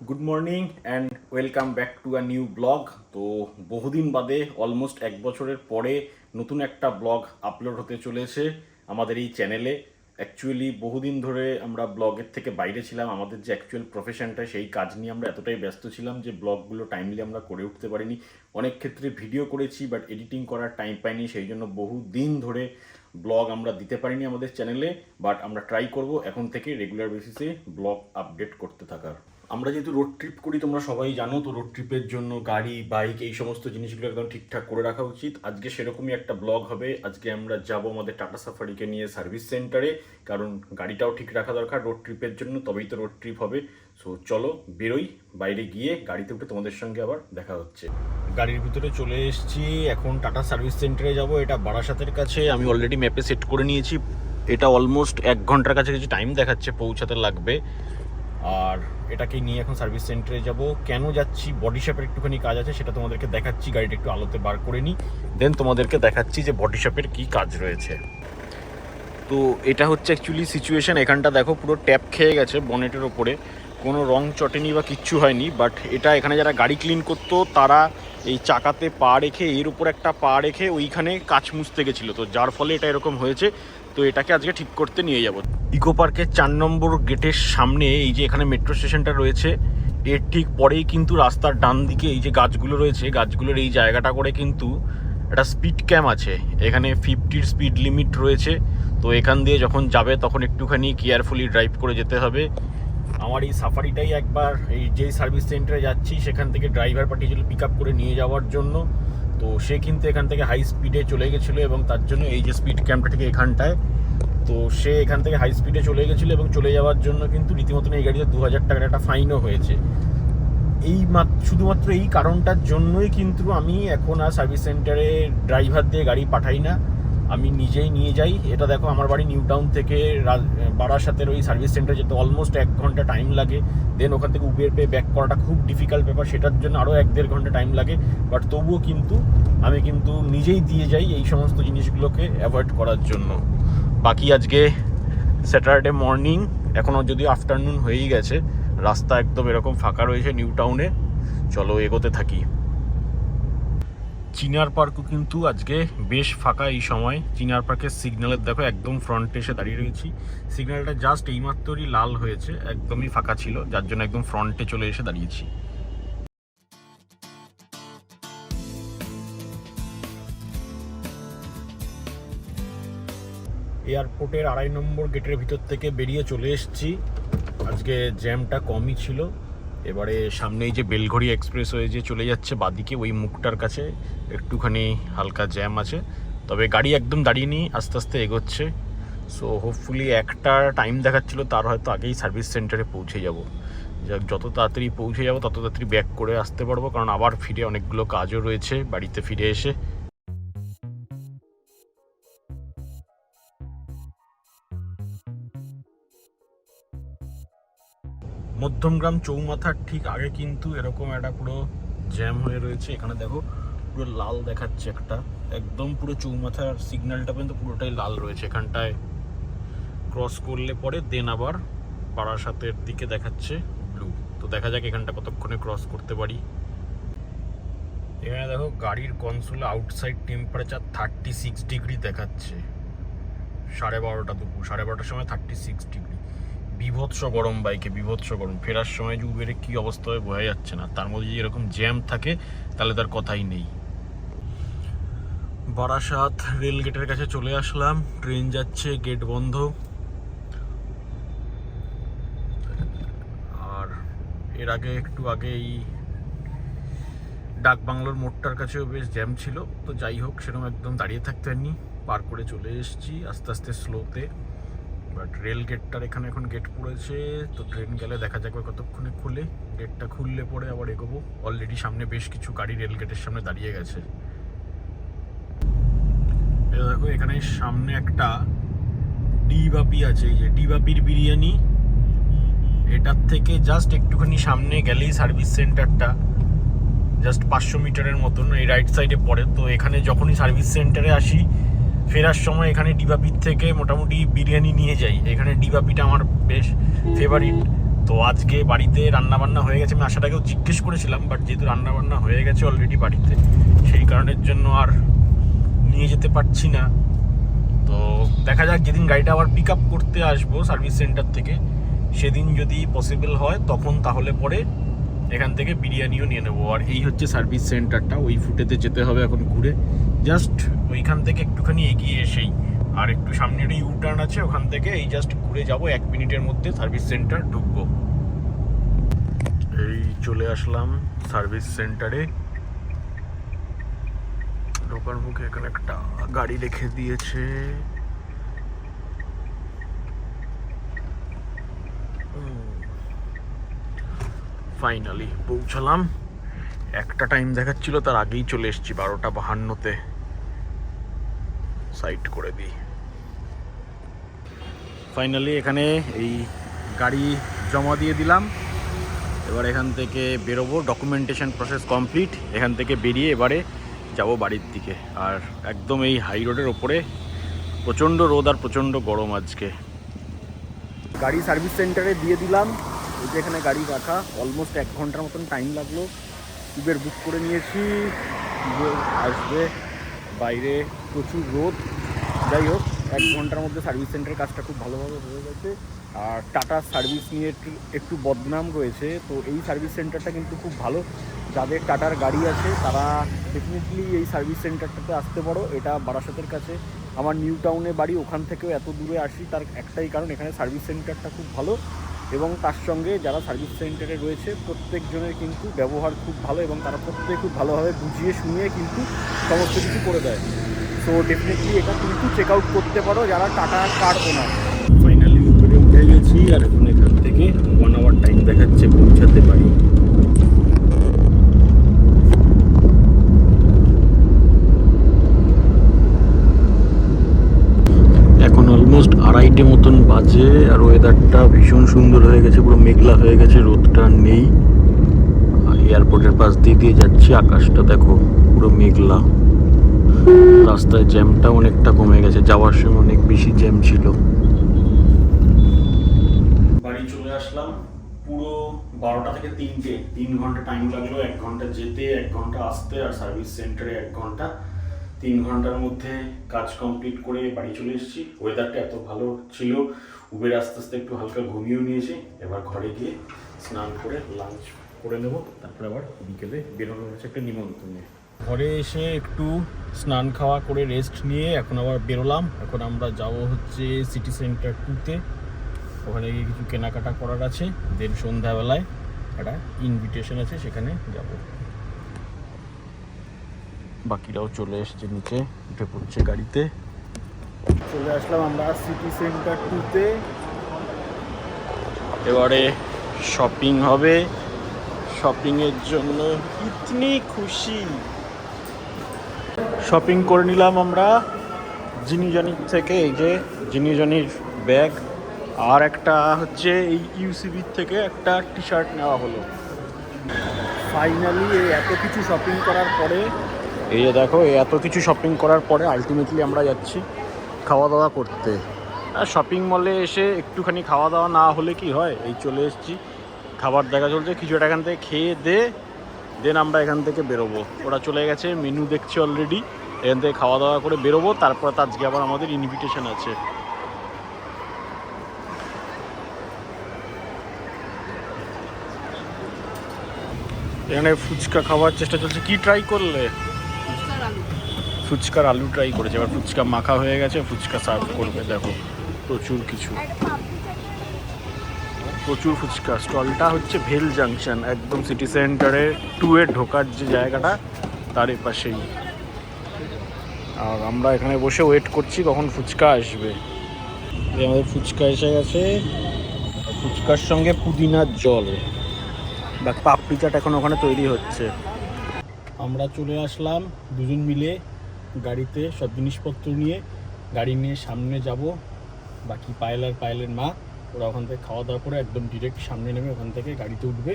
Good morning and welcome back to a new blog. তো বহুদিন বাদে অলমোস্ট এক বছরের পরে নতুন একটা ব্লগ আপলোড হতে চলেছে আমাদের এই চ্যানেলে। অ্যাকচুয়ালি বহুদিন ধরে আমরা ব্লগের থেকে বাইরে ছিলাম, আমাদের যে অ্যাকচুয়াল প্রফেশনটা সেই কাজ নিয়ে আমরা এতটাই ব্যস্ত ছিলাম যে ব্লগগুলো টাইমলি আমরা করে উঠতে পারিনি। অনেক ক্ষেত্রে ভিডিও করেছি বাট এডিটিং করার টাইম পাইনি, সেই জন্য বহু দিন ধরে ব্লগ আমরা দিতে পারিনি আমাদের চ্যানেলে। বাট আমরা ট্রাই করব এখন থেকে রেগুলার বেসিসে ব্লগ আপডেট করতে থাকার। আমরা যেহেতু রোড ট্রিপ করি তোমরা সবাই জানো, তো রোড ট্রিপের জন্য গাড়ি বাইক এই সমস্ত জিনিসগুলো একদম ঠিকঠাক করে রাখা উচিত। আজকে সেরকমই একটা ব্লগ হবে। আজকে আমরা যাব আমাদের টাটা সাফারিকে নিয়ে সার্ভিস সেন্টারে, কারণ গাড়িটাও ঠিক রাখা দরকার রোড ট্রিপের জন্য, তবেই তো রোড ট্রিপ হবে। সো চলো বেরোই, বাইরে গিয়ে গাড়িতে উঠে তোমাদের সঙ্গে আবার দেখা হচ্ছে। গাড়ির ভিতরে চলে এসেছি, এখন টাটা সার্ভিস সেন্টারে যাব। এটা বারাসাতের কাছে, আমি অলরেডি ম্যাপে সেট করে নিয়েছি। এটা অলমোস্ট 1 ঘন্টার কাছে কিছু টাইম দেখাচ্ছে পৌঁছাতে লাগবে। আর এটাকে নিয়ে এখন সার্ভিস সেন্টারে যাব। কেন যাচ্ছি, বডি শেপের একটুখানি কাজ আছে, সেটা তোমাদেরকে দেখাচ্ছি। গাড়িটা একটু আলোতে বার করে নিই, দেন তোমাদেরকে দেখাচ্ছি যে বডি শেপের কী কাজ রয়েছে। তো এটা হচ্ছে অ্যাকচুয়ালি সিচুয়েশান। এখানটা দেখো পুরো ট্যাপ খেয়ে গেছে বনেটের ওপরে, কোনো রং চটেনি বা কিচ্ছু হয়নি। বাট এটা এখানে যারা গাড়ি ক্লিন করতো তারা এই চাকাতে পা রেখে, এর উপর একটা পা রেখে ওইখানে কাঁচ মুছতে গেছিলো, তো যার ফলে এটা এরকম হয়েছে। তো এটাকে আজকে ঠিক করতে নিয়ে যাব। ইকো পার্কের 4 নম্বর গেটের সামনে এই যে এখানে মেট্রো স্টেশনটা রয়েছে, এর ঠিক পরেই কিন্তু রাস্তার ডান দিকে এই যে গাছগুলো রয়েছে, গাছগুলোর এই জায়গাটা করে কিন্তু একটা স্পিড ক্যাম আছে। এখানে 50 স্পিড লিমিট রয়েছে। তো এখান দিয়ে যখন যাবে তখন একটুখানি কেয়ারফুলি ড্রাইভ করে যেতে হবে। আমার এই সাফারিটাই একবার এই যেই সার্ভিস সেন্টারে যাচ্ছি সেখান থেকে ড্রাইভার পাঠিয়েছিল পিক আপ করে নিয়ে যাওয়ার জন্য। তো সে কিন্তু এখান থেকে হাই স্পিডে চলে গেছিলো এবং তার জন্য এই যে স্পিড ক্যাম্পটা ঠিক এখানটায়, তো সে এখান থেকে হাই স্পিডে চলে গেছিলো এবং চলে যাওয়ার জন্য কিন্তু রীতিমতন এই গাড়িতে 2000 টাকার একটা ফাইনও হয়েছে। শুধুমাত্র এই কারণটার জন্যই কিন্তু আমি এখন আর সার্ভিস সেন্টারে ড্রাইভার দিয়ে গাড়ি পাঠাই না, আমি নিজেই নিয়ে যাই। এটা দেখো, আমার বাড়ি নিউ টাউন থেকে বারাসাতের ওই সার্ভিস সেন্টার যেতে অলমোস্ট 1 ঘন্টা টাইম লাগে। দেন ওখান থেকে উবের পে ব্যাক করাটা খুব ডিফিকাল্ট ব্যাপার, সেটার জন্য আরও 1-1.5 ঘন্টা টাইম লাগে। বাট তবুও কিন্তু আমি নিজেই দিয়ে যাই এই সমস্ত জিনিসগুলোকে অ্যাভয়েড করার জন্য। বাকি আজকে স্যাটারডে মর্নিং, এখনও যদি আফটারনুন হয়েই গেছে, রাস্তা একদম এরকম ফাঁকা রয়েছে নিউ টাউনে। চলো এগোতে থাকি। চিনার পার্কও কিন্তু আজকে বেশ ফাঁকা এই সময়। চিনার পার্কের সিগন্যালের দেখো একদম ফ্রন্টে এসে দাঁড়িয়ে রয়েছি। সিগন্যালটা জাস্ট এইমাত্রই লাল হয়েছে, একদমই ফাঁকা ছিল, যার জন্য একদম ফ্রন্টে চলে এসে দাঁড়িয়েছি। এয়ারপোর্টের 2.5 নম্বর গেটের ভিতর থেকে বেরিয়ে চলে এসেছি। আজকে জ্যামটা কমই ছিল। এবারে সামনেই যে বেলঘড়ি এক্সপ্রেস হয়ে যে চলে যাচ্ছে বাদিকে, ওই মুখটার কাছে একটুখানি হালকা জ্যাম আছে, তবে গাড়ি একদম দাঁড়িয়ে নিয়ে আস্তে আস্তে এগোচ্ছে। সো হোপফুলি একটা টাইম দেখাচ্ছিল, তার হয়তো আগেই সার্ভিস সেন্টারে পৌঁছে যাব। যত তাড়াতাড়ি পৌঁছে যাব তত তাড়াতাড়ি ব্যাক করে আসতে পারবো, কারণ আবার ফিরে অনেকগুলো কাজও রয়েছে বাড়িতে ফিরে এসে। মধ্যমগ্রাম চৌমাথার ঠিক আগে কিন্তু এরকম একটা পুরো জ্যাম হয়ে রয়েছে। এখানে দেখো পুরো লাল দেখাচ্ছে একটা, একদম পুরো চৌমাথার সিগন্যালটা পর্যন্ত পুরোটাই লাল রয়েছে। এখানটায় ক্রস করলে পরে দেন আবার বারাসাতের দিকে দেখাচ্ছে ব্লু। তো দেখা যাক এখানটা কতক্ষণে ক্রস করতে পারি। এখানে দেখো গাড়ির কনসোলে আউটসাইড টেম্পারেচার 36 ডিগ্রি দেখাচ্ছে। 12:30 দুপুর 12:30টার সময় 36 ডিগ্রি। বিভৎস গরম বাইকে, বিভৎস গরম। ফেরার সময় যে উবেরে কী অবস্থা হয় বোঝা যাচ্ছে না, তার মধ্যে যদি এরকম জ্যাম থাকে তাহলে তার কথাই নেই। বারাসাত রেল গেটের কাছে চলে আসলাম, ট্রেন যাচ্ছে, গেট বন্ধ। আর এর আগে একটু আগে এই ডাক বাংলোর মোড়টার কাছেও বেশ জ্যাম ছিল, তো যাই হোক সেরকম একদম দাঁড়িয়ে থাকতে হয়নি, পার করে চলে এসেছি আস্তে আস্তে স্লোতে। বাট রেল গেটটার এখানে এখন গেট পড়েছে, তো ট্রেন গেলে দেখা যাবে কতক্ষণে খুলে। গেটটা খুললে পরে আবার এগোবো। অলরেডি সামনে বেশ কিছু গাড়ি রেল গেটের সামনে দাঁড়িয়ে গেছে। দেখো এখানে সামনে একটা ডিবাপি আছে, এই যে ডিবাপির বিরিয়ানি, এটার থেকে জাস্ট একটুখানি সামনে গেলেই সার্ভিস সেন্টারটা, জাস্ট 500 মিটারের মতন এই রাইট সাইডে পড়ে। তো এখানে যখনই সার্ভিস সেন্টারে আসি ফেরার সময় এখানে ডিবাপির থেকে মোটামুটি বিরিয়ানি নিয়ে যাই। এখানে ডিবাপিটা আমার বেশ ফেভারিট, তো আজকে বাড়িতে রান্নাবান্না হয়ে গেছে, আমি আসার আগেও জিজ্ঞেস করেছিলাম, বাট যেহেতু রান্নাবান্না হয়ে গেছে অলরেডি বাড়িতে, সেই কারণের জন্য আর নিয়ে যেতে পারছি না। তো দেখা যাক, যেদিন গাড়িটা আবার পিক আপ করতে আসবো সার্ভিস সেন্টার থেকে, সেদিন যদি পসিবল হয় তখন তাহলে পরে এখান থেকে বিরিয়ানিও নিয়ে নেবো। আর এই হচ্ছে সার্ভিস সেন্টারটা, ওই ফুটেতে যেতে হবে এখন ঘুরে, জাস্ট ওইখান থেকে একটুখানি এগিয়ে এসেই আর একটু সামনে একটা ইউ টার্ন আছে, ওখান থেকে এই জাস্ট ঘুরে যাব, 1 মিনিটের মধ্যে সার্ভিস সেন্টার ঢুকবো। এই চলে আসলাম সার্ভিস সেন্টারে। ঢোকার মুখে এখানে একটা গাড়ি রেখে দিয়েছে। ফাইনালি পৌঁছালাম। একটা টাইম দেখাচ্ছিল, তার আগেই চলে এসেছি, 12:52-তে। সাইড করে দিই। ফাইনালি এখানে এই গাড়ি জমা দিয়ে দিলাম। এবার এখান থেকে বেরোবো, ডকুমেন্টেশন প্রসেস কমপ্লিট। এখান থেকে বেরিয়ে এবারে যাব বাড়ির দিকে। আর একদম এই হাই রোডের ওপরে প্রচণ্ড রোদ আর প্রচণ্ড গরম আজকে। গাড়ি সার্ভিস সেন্টারে দিয়ে দিলাম, এই যে এখানে গাড়ি রাখা। অলমোস্ট 1 ঘন্টার মতন টাইম লাগলো। উবের বুক করে নিয়েছি, উবের আসবে। বাইরে প্রচুর রোদ, যাই হোক 1 ঘন্টার মধ্যে সার্ভিস সেন্টারের কাজটা খুব ভালোভাবে হয়ে গেছে। আর টাটা সার্ভিস নিয়ে একটু বদনাম রয়েছে, তো এই সার্ভিস সেন্টারটা কিন্তু খুব ভালো। যাদের টাটার গাড়ি আছে তারা ডেফিনেটলি এই সার্ভিস সেন্টারটাতে আসতে পারো। এটা বারাসাতের কাছে, আমার নিউ টাউনে বাড়ি, ওখান থেকেও এত দূরে আসি তার একটাই কারণ, এখানে সার্ভিস সেন্টারটা খুব ভালো। এবং তার সঙ্গে যারা সার্ভিস সেন্টারে রয়েছে প্রত্যেকজনের কিন্তু ব্যবহার খুব ভালো, এবং তারা প্রত্যেকে খুব ভালোভাবে বুঝিয়ে শুনিয়ে কিন্তু সমস্ত কিছু করে দেয়। সো ডেফিনেটলি এটা কিন্তু চেক আউট করতে পারো যারা টাটা কার ওনার। ফাইনালি উপরে উঠে গেছি, আর এখন এখান থেকে 1 আওয়ার টাইম দেখাচ্ছে পৌঁছাতে পারি। এখন অলমোস্ট 2:30 মতন বাজে, আর ওয়েদারটা ভীষণ সুন্দর হয়ে গেছে, পুরো মেঘলা হয়ে গেছে, রোদটা নেই। এয়ারপোর্টের পাশ দিয়ে যাচ্ছি, আকাশটা দেখো পুরো মেঘলা। রাস্তায় জ্যামটা অনেকটা কমে গেছে, যাওয়ার সময় অনেক বেশি জ্যাম ছিল। বাড়ি চলে আসলাম পুরো 12টা থেকে 3টে, 3 ঘন্টা টাইম লাগলো। 1 ঘন্টা যেতে, 1 ঘন্টা আসতে, আর সার্ভিস সেন্টারে 1 ঘন্টা। 3 ঘন্টার মধ্যে কাজ কমপ্লিট করে বাড়ি চলে এসেছি। ওয়েদারটা এত ভালো ছিল, উবের আস্তে আস্তে একটু হালকা ঘুমিয়েও নিয়েছি। এবার ঘরে গিয়ে স্নান করে লাঞ্চ করে নেব, তারপরে আবার বিকেলে বেরোনো হচ্ছে একটা নিমন্ত্রণে। ঘরে এসে একটু স্নান খাওয়া করে রেস্ট নিয়ে এখন আবার বেরোলাম। এখন আমরা যাব হচ্ছে সিটি সেন্টার 2-তে, ওখানে গিয়ে কিছু কেনাকাটা করার আছে। দেন সন্ধ্যাবেলায় একটা ইনভিটেশন আছে, সেখানে যাব। বাকিরাও চলে এসছে, নিচে উঠে পড়ছে গাড়িতে। চলে আসলাম আমরা সিটি সেন্টার 2-তে। এবারে শপিং হবে, শপিংয়ের জন্য ইতনি খুশি। শপিং করে নিলাম আমরা জিনিজনির থেকে, এই যে জিনিজনির ব্যাগ, আর একটা হচ্ছে এই ইউসিবির থেকে একটা টি শার্ট নেওয়া হলো। ফাইনালি এত কিছু শপিং করার পরে, এই যে দেখো এত কিছু শপিং করার পরে আলটিমেটলি আমরা যাচ্ছি খাওয়া দাওয়া করতে। আর শপিং মলে এসে একটুখানি খাওয়া দাওয়া না হলে কি হয়, এই চলে এসেছি, খাবার দেখা চলছে, কিছু একটা এখান থেকে খেয়ে দেন আমরা এখান থেকে বেরোবো। ওরা চলে গেছে, মেনু দেখছি অলরেডি, এখান থেকে খাওয়া দাওয়া করে বেরোবো। তারপর আজকে আবার আমাদের ইনভিটেশন আছে। এখানে ফুচকা খাওয়ার চেষ্টা চলছে। কি ট্রাই করলে? ফুচকার আলু ট্রাই করেছে। এবার ফুচকা মাখা হয়ে গেছে, ফুচকা সার্ভ করবে। দেখো প্রচুর কিছু, প্রচুর ফুচকা। স্টলটা হচ্ছে ভেল জাংশন, একদম সিটি সেন্টারে 2-এ ঢোকার যে জায়গাটা তার পাশেই। আর আমরা এখানে বসে ওয়েট করছি কখন ফুচকা আসবে। আমাদের ফুচকা এসে গেছে, ফুচকার সঙ্গে পুদিনার জল বা পাপড়ি চাট এখন ওখানে তৈরি হচ্ছে। আমরা চলে আসলাম দুজন মিলে গাড়িতে, সব জিনিসপত্র নিয়ে। গাড়ি নিয়ে সামনে যাব, বাকি পায়েলের মা ওরা ওখান থেকে খাওয়া দাওয়া করে একদম ডিরেক্ট সামনে নেমে ওখান থেকে গাড়িতে উঠবে,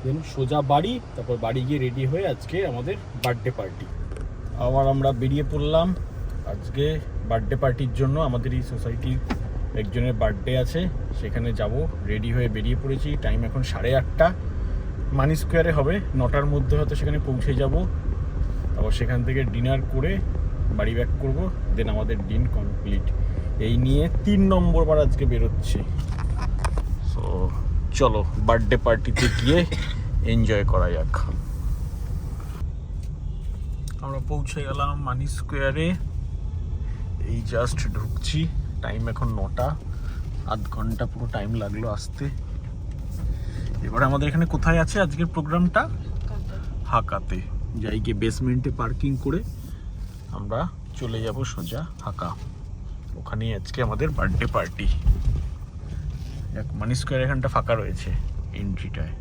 দেন সোজা বাড়ি। তারপর বাড়ি গিয়ে রেডি হয়ে আজকে আমাদের বার্থডে পার্টি। আবার আমরা বেরিয়ে পড়লাম আজকে বার্থডে পার্টির জন্য। আমাদের এই সোসাইটির একজনের বার্থডে আছে, সেখানে যাব। রেডি হয়ে বেরিয়ে পড়েছি। টাইম এখন 8:30। মানি স্কোয়ারে হবে, 9টার মধ্যে হয়তো সেখানে পৌঁছে যাব। তারপর সেখান থেকে ডিনার করে বাড়ি ব্যাক করব, দেন আমাদের দিন কমপ্লিট। এই নিয়ে 3 নম্বর বার আজকে বেরোচ্ছি। সো চলো বার্থডে পার্টিতে গিয়ে এনজয় করা যাক। আমরা পৌঁছে গেলাম মানি স্কোয়ারে, এই জাস্ট ঢুকছি। টাইম এখন 9টা, আধ ঘন্টা পুরো টাইম লাগলো আসতে। এবারে আমাদের এখানে কোথায় আছে আজকের প্রোগ্রামটা? হাকাতে। যাই গিয়ে বেসমেন্টে পার্কিং করে আমরা চলে যাব সোজা হাকা। ওখানেই আজকে আমাদের বার্থডে পার্টি। এক মানি স্কোয়ার এখানটা ফাঁকা রয়েছে এন্ট্রিটায়।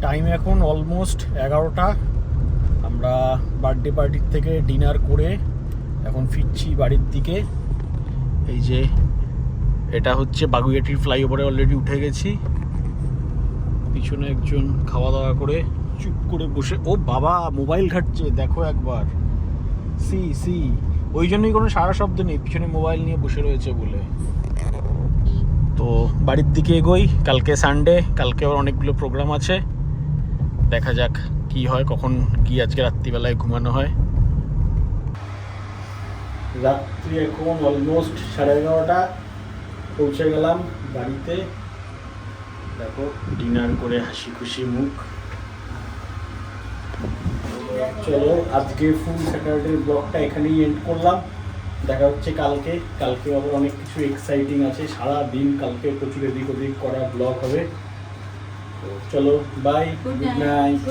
টাইম এখন অলমোস্ট 11টা। আমরা বার্থডে পার্টির থেকে ডিনার করে এখন ফিরছি বাড়ির দিকে। এই যে এটা হচ্ছে বাগুইআটির ফ্লাইওভারে অলরেডি উঠে গেছি। পিছনে একজন খাওয়া দাওয়া করে চুপ করে বসে, ও বাবা মোবাইল ঘাটছে, দেখো একবার। সি ওই জন্যই কোনো সারা শব্দ নেই, পিছনে মোবাইল নিয়ে বসে রয়েছে বলে। তো বাড়ির দিকে এগোই। কালকে সানডে, কালকে আবার অনেকগুলো প্রোগ্রাম আছে। দেখা যাক কি হয়, কখন কি আজকে রাত্রিবেলায় ঘুমানো হয়। রাত্রি এখন অলমোস্ট 11:30। পৌঁছে গেলাম বাড়িতে। দেখো ডিনার করে হাসি খুশি মুখ। চলো আজকে ফুল স্যাটারডে ব্লগটা এখানেই এন্ড করলাম। দেখা হচ্ছে কালকে। কালকে আবার অনেক কিছু এক্সাইটিং আছে। সারা দিন কালকে প্রচুর এদিক ওদিক করা ব্লগ হবে। তো চলো বাই, গুড নাইট।